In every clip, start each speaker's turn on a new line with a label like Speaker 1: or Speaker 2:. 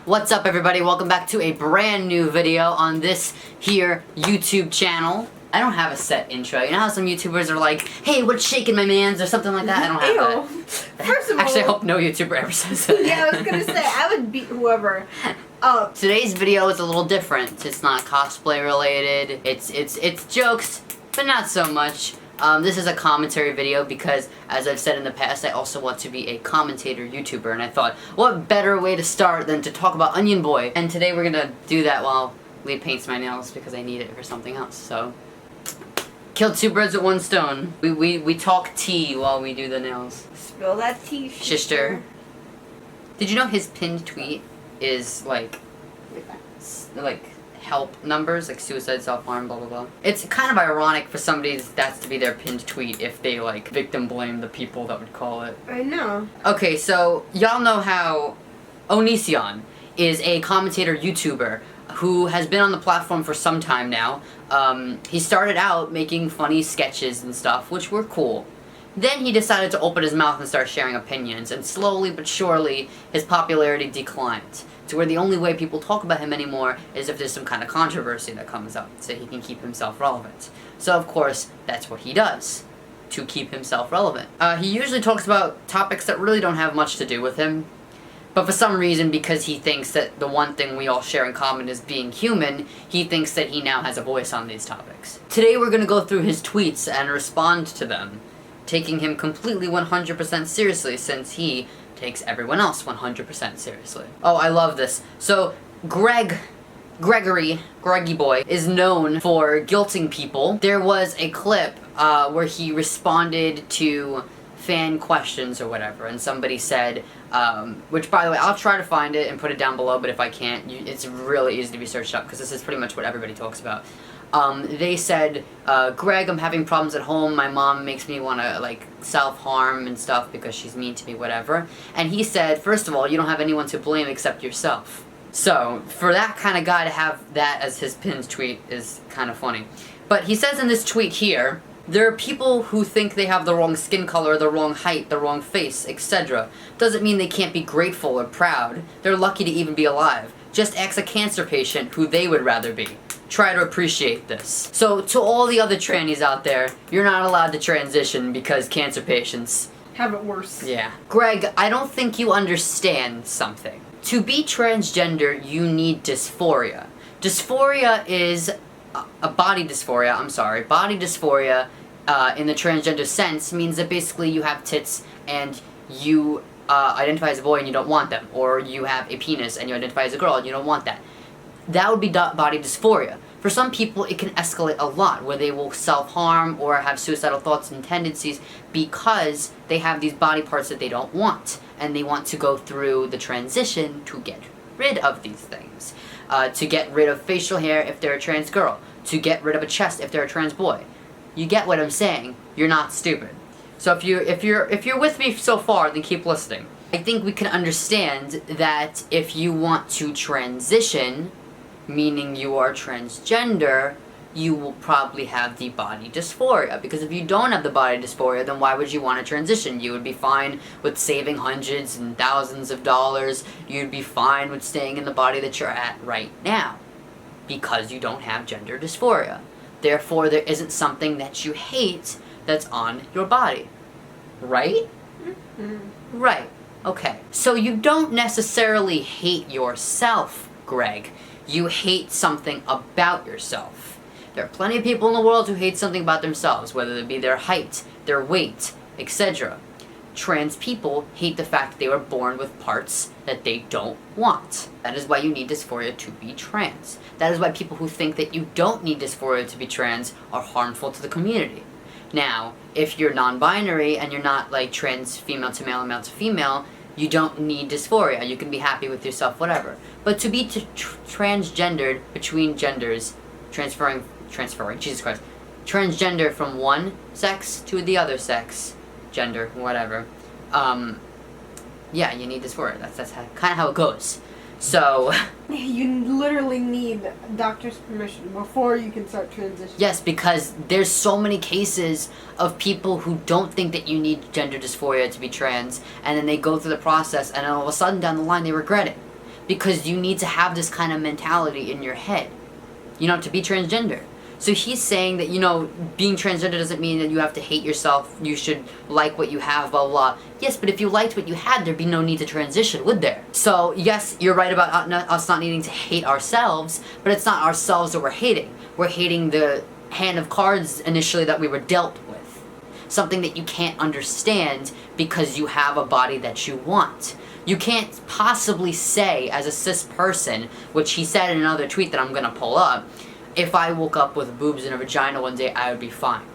Speaker 1: What's up, everybody? Welcome back to a brand new video on this here YouTube channel. I don't have a set intro. You know how some YouTubers are like, hey, what's shaking, my mans, or something like that? I don't have that.
Speaker 2: First of all...
Speaker 1: Actually, I hope no YouTuber ever says that.
Speaker 2: Yeah, I was gonna say, I would beat whoever up.
Speaker 1: Today's video is a little different. It's not cosplay related. It's jokes, but not so much. This is a commentary video because, as I've said in the past, I also want to be a commentator YouTuber, and I thought, what better way to start than to talk about Onion Boy? And today we're gonna do that while Lee paints my nails because I need it for something else, so... Killed two birds with one stone. We talk tea while we do the nails.
Speaker 2: Spill that tea,
Speaker 1: Shister. Did you know his pinned tweet is like help numbers, like suicide, self-harm, blah blah blah. It's kind of ironic for somebody that's to be their pinned tweet if they like victim blame the people that would call it.
Speaker 2: I know.
Speaker 1: Okay, so y'all know how Onision is a commentator YouTuber who has been on the platform for some time now. He started out making funny sketches and stuff, which were cool. Then he decided to open his mouth and start sharing opinions, and slowly but surely, his popularity declined. To where the only way people talk about him anymore is if there's some kind of controversy that comes up, so he can keep himself relevant. So of course, that's what he does, to keep himself relevant. He usually talks about topics that really don't have much to do with him, but for some reason, because he thinks that the one thing we all share in common is being human, he thinks that he now has a voice on these topics. Today we're going to go through his tweets and respond to them, taking him completely 100% seriously since he takes everyone else 100% seriously. Oh, I love this. So, Greggy Boy, is known for guilting people. There was a clip where he responded to fan questions or whatever, and somebody said, which by the way, I'll try to find it and put it down below, but if I can't, it's really easy to be searched up, because this is pretty much what everybody talks about. They said, Greg, I'm having problems at home, my mom makes me want to, like, self-harm and stuff because she's mean to me, whatever. And he said, first of all, you don't have anyone to blame except yourself. So, for that kind of guy to have that as his pinned tweet is kind of funny. But he says in this tweet here, there are people who think they have the wrong skin color, the wrong height, the wrong face, etc. Doesn't mean they can't be grateful or proud. They're lucky to even be alive. Just ask a cancer patient who they would rather be. Try to appreciate this. So, to all the other trannies out there, you're not allowed to transition because cancer patients
Speaker 2: have it worse.
Speaker 1: Yeah. Greg, I don't think you understand something. To be transgender, you need dysphoria. Dysphoria is body dysphoria, body dysphoria in the transgender sense means that basically you have tits and you identify as a boy and you don't want them, or you have a penis and you identify as a girl and you don't want that. That would be body dysphoria. For some people, it can escalate a lot, where they will self-harm or have suicidal thoughts and tendencies because they have these body parts that they don't want, and they want to go through the transition to get rid of these things. To get rid of facial hair if they're a trans girl, to get rid of a chest if they're a trans boy. You get what I'm saying? You're not stupid. So if you're with me so far, then keep listening. I think we can understand that if you want to transition, meaning you are transgender, you will probably have the body dysphoria. Because if you don't have the body dysphoria, then why would you want to transition? You would be fine with saving hundreds and thousands of dollars. You'd be fine with staying in the body that you're at right now, because you don't have gender dysphoria. Therefore, there isn't something that you hate that's on your body. Right? Mm-hmm. Right. Okay. So you don't necessarily hate yourself, Greg. You hate something about yourself. There are plenty of people in the world who hate something about themselves, whether it be their height, their weight, etc. Trans people hate the fact that they were born with parts that they don't want. That is why you need dysphoria to be trans. That is why people who think that you don't need dysphoria to be trans are harmful to the community. Now, if you're non-binary and you're not like trans female to male and male to female, you don't need dysphoria. You can be happy with yourself, whatever. But to be transgendered between genders, transferring, Jesus Christ, transgender from one sex to the other sex, gender, whatever, yeah, you need dysphoria. That's kind of how it goes. So...
Speaker 2: You literally need a doctor's permission before you can start transitioning.
Speaker 1: Yes, because there's so many cases of people who don't think that you need gender dysphoria to be trans, and then they go through the process, and then all of a sudden down the line they regret it. because you need to have this kind of mentality in your head, to be transgender. So he's saying that, being transgender doesn't mean that you have to hate yourself, you should like what you have, blah, blah, blah. Yes, but if you liked what you had, there'd be no need to transition, would there? So, yes, you're right about us not needing to hate ourselves, but it's not ourselves that we're hating. We're hating the hand of cards initially that we were dealt with. Something that you can't understand because you have a body that you want. You can't possibly say, as a cis person, which he said in another tweet that I'm gonna pull up, if I woke up with boobs and a vagina one day, I would be fine.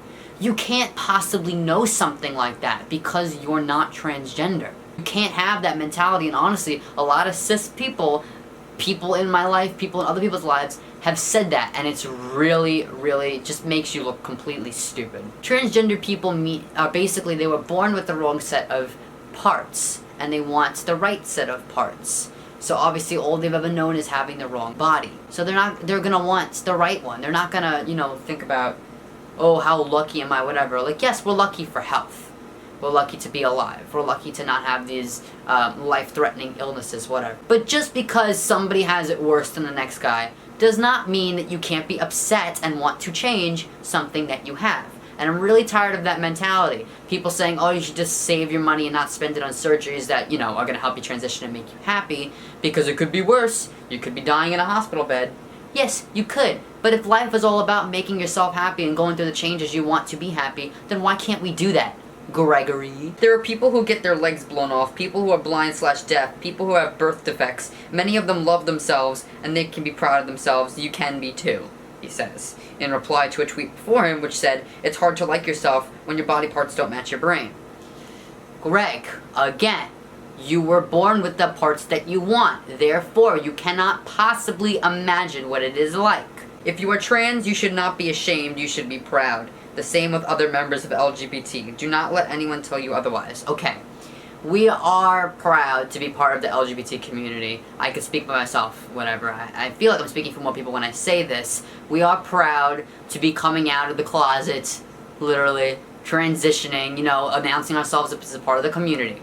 Speaker 1: You can't possibly know something like that because you're not transgender. You can't have that mentality, and honestly, a lot of cis people in my life, people in other people's lives, have said that, and it's really, really just makes you look completely stupid. Transgender people basically, they were born with the wrong set of parts, and they want the right set of parts. So obviously all they've ever known is having the wrong body. So they're gonna want the right one. They're not gonna, think about, oh, how lucky am I, whatever. Like, yes, we're lucky for health. We're lucky to be alive. We're lucky to not have these life-threatening illnesses, whatever. But just because somebody has it worse than the next guy does not mean that you can't be upset and want to change something that you have. And I'm really tired of that mentality. People saying, oh, you should just save your money and not spend it on surgeries that, are going to help you transition and make you happy, because it could be worse. You could be dying in a hospital bed. Yes, you could. But if life is all about making yourself happy and going through the changes you want to be happy, then why can't we do that, Gregory? There are people who get their legs blown off, people who are blind/deaf, people who have birth defects. Many of them love themselves, and they can be proud of themselves. You can be too, he says, in reply to a tweet before him which said, it's hard to like yourself when your body parts don't match your brain. Greg, again, you were born with the parts that you want. Therefore, you cannot possibly imagine what it is like. If you are trans, you should not be ashamed, you should be proud. The same with other members of LGBT. Do not let anyone tell you otherwise. Okay. We are proud to be part of the LGBT community. I could speak by myself, whatever. I feel like I'm speaking for more people when I say this. We are proud to be coming out of the closet, literally, transitioning, announcing ourselves as a part of the community.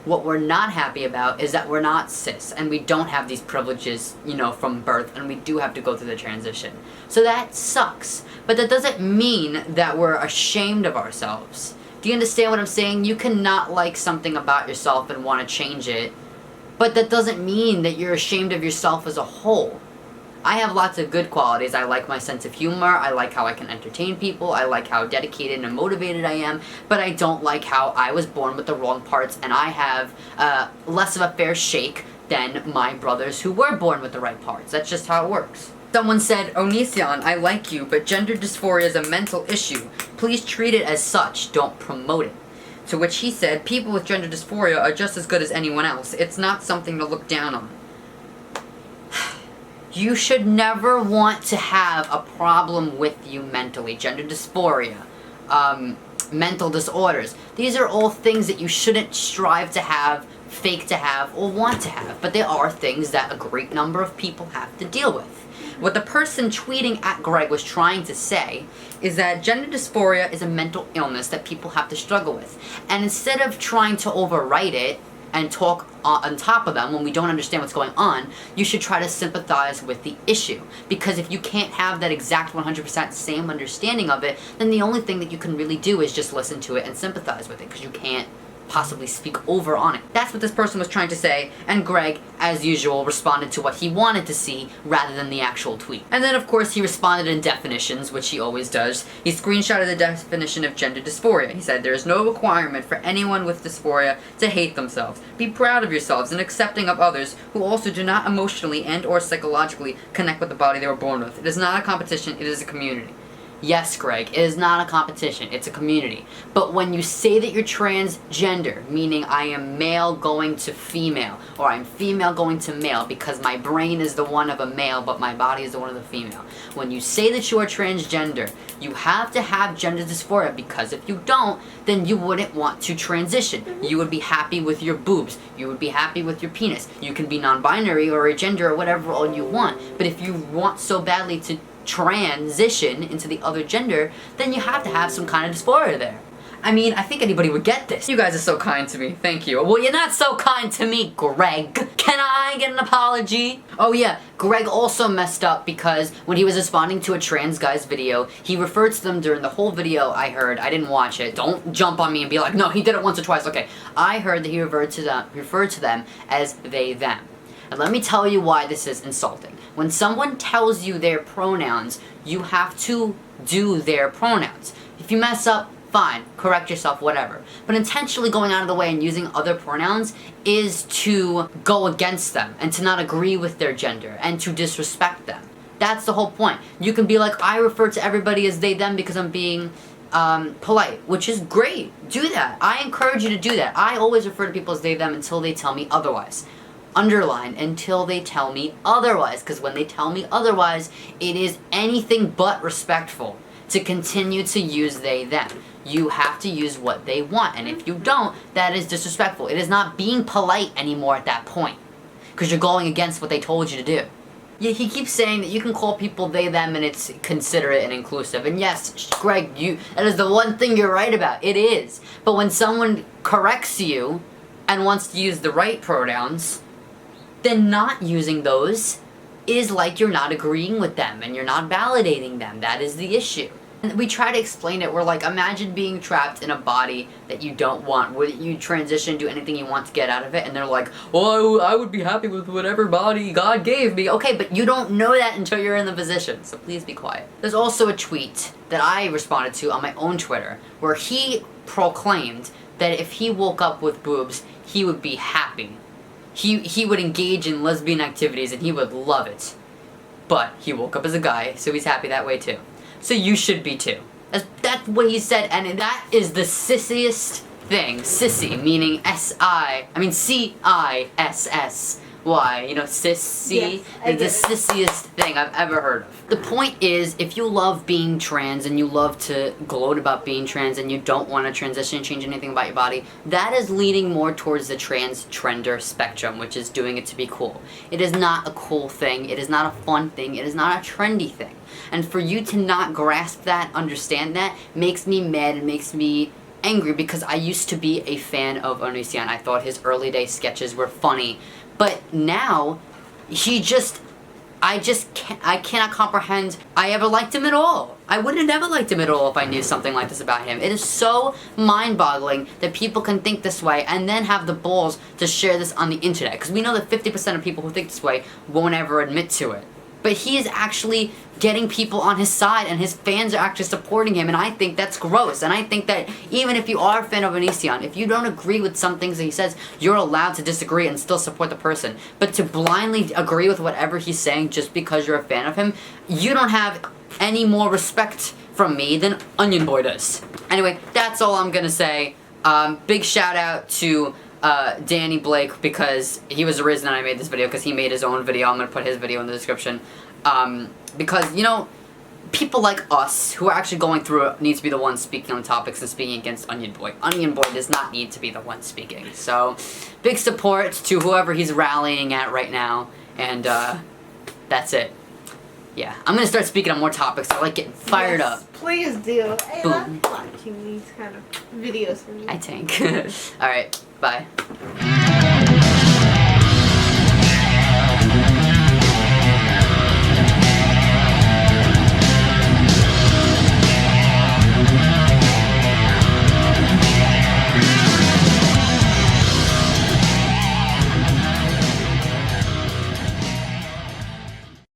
Speaker 1: What we're not happy about is that we're not cis, and we don't have these privileges, from birth, and we do have to go through the transition. So that sucks. But that doesn't mean that we're ashamed of ourselves. Do you understand what I'm saying? You cannot like something about yourself and want to change it, but that doesn't mean that you're ashamed of yourself as a whole. I have lots of good qualities. I like my sense of humor, I like how I can entertain people, I like how dedicated and motivated I am, but I don't like how I was born with the wrong parts, and I have less of a fair shake than my brothers who were born with the right parts. That's just how it works. Someone said, Onision, I like you, but gender dysphoria is a mental issue. Please treat it as such, don't promote it. To which he said, people with gender dysphoria are just as good as anyone else. It's not something to look down on. You should never want to have a problem with you mentally. Gender dysphoria, mental disorders. These are all things that you shouldn't strive to have, fake to have, or want to have. But there are things that a great number of people have to deal with. What the person tweeting at Greg was trying to say is that gender dysphoria is a mental illness that people have to struggle with. And instead of trying to overwrite it and talk on top of them when we don't understand what's going on, you should try to sympathize with the issue. Because if you can't have that exact 100% same understanding of it, then the only thing that you can really do is just listen to it and sympathize with it, because you can't possibly speak over on it. That's what this person was trying to say, and Greg, as usual, responded to what he wanted to see rather than the actual tweet. And then, of course, he responded in definitions, which he always does. He screenshotted the definition of gender dysphoria. He said, there is no requirement for anyone with dysphoria to hate themselves. Be proud of yourselves and accepting of others who also do not emotionally and or psychologically connect with the body they were born with. It is not a competition, it is a community. Yes, Greg, it is not a competition, it's a community. But when you say that you're transgender, meaning I am male going to female, or I'm female going to male because my brain is the one of a male but my body is the one of the female. When you say that you are transgender, you have to have gender dysphoria, because if you don't, then you wouldn't want to transition. You would be happy with your boobs, you would be happy with your penis. You can be non-binary or a gender or whatever all you want, but if you want so badly to transition into the other gender, then you have to have some kind of dysphoria there. I mean, I think anybody would get this. You guys are so kind to me. Thank you. Well, you're not so kind to me, Greg. Can I get an apology? Oh yeah, Greg also messed up because when he was responding to a trans guy's video, he referred to them during the whole video. I heard. I didn't watch it. Don't jump on me and be like, no, he did it once or twice. Okay, I heard that he referred to them as they, them. And let me tell you why this is insulting. When someone tells you their pronouns, you have to do their pronouns. If you mess up, fine, correct yourself, whatever. But intentionally going out of the way and using other pronouns is to go against them and to not agree with their gender and to disrespect them. That's the whole point. You can be like, I refer to everybody as they, them because I'm being polite, which is great. Do that. I encourage you to do that. I always refer to people as they, them until they tell me otherwise. Underline, until they tell me otherwise, because when they tell me otherwise, it is anything but respectful to continue to use they, them. You have to use what they want, and if you don't, that is disrespectful. It is not being polite anymore at that point, because you're going against what they told you to do. Yeah, he keeps saying that you can call people they, them, and it's considerate and inclusive. And yes, Greg, that is the one thing you're right about. It is. But when someone corrects you and wants to use the right pronouns, then not using those is like you're not agreeing with them and you're not validating them. That is the issue. And we try to explain it. We're like, imagine being trapped in a body that you don't want. Would you transition, do anything you want to get out of it? And they're like, oh, I would be happy with whatever body God gave me. Okay, but you don't know that until you're in the position, so please be quiet. There's also a tweet that I responded to on my own Twitter where he proclaimed that if he woke up with boobs, he would be happy. He would engage in lesbian activities and he would love it. But he woke up as a guy, so he's happy that way too. So you should be too. That's what he said, and that is the sissiest thing. Sissy, meaning C-I-S-S-Y. You know, sissy? Yes, the sissiest thing I've ever heard of. The point is, if you love being trans and you love to gloat about being trans and you don't want to transition and change anything about your body, that is leaning more towards the trans trender spectrum, which is doing it to be cool. It is not a cool thing. It is not a fun thing. It is not a trendy thing. And for you to not grasp that, understand that, makes me mad and makes me angry because I used to be a fan of Onision. I thought his early day sketches were funny. But now, I cannot comprehend I ever liked him at all. I would have never liked him at all if I knew something like this about him. It is so mind-boggling that people can think this way and then have the balls to share this on the internet. Because we know that 50% of people who think this way won't ever admit to it. But he is actually getting people on his side and his fans are actually supporting him, and I think that's gross. And I think that even if you are a fan of Onision, if you don't agree with some things that he says, you're allowed to disagree and still support the person. But to blindly agree with whatever he's saying just because you're a fan of him, you don't have any more respect from me than Onion Boy does. Anyway, that's all I'm gonna say. Big shout out to Danny Blake, because he was the reason that I made this video, because he made his own video. I'm gonna put his video in the description. Because, you know, people like us, who are actually going through it, need to be the ones speaking on topics and speaking against Onion Boy. Onion Boy does not need to be the one speaking. So, big support to whoever he's rallying at right now, and, that's it. Yeah, I'm gonna start speaking on more topics. I like getting fired up.
Speaker 2: Please do. I
Speaker 1: Boom.
Speaker 2: love watching these kind of videos from you.
Speaker 1: I think. Alright, bye.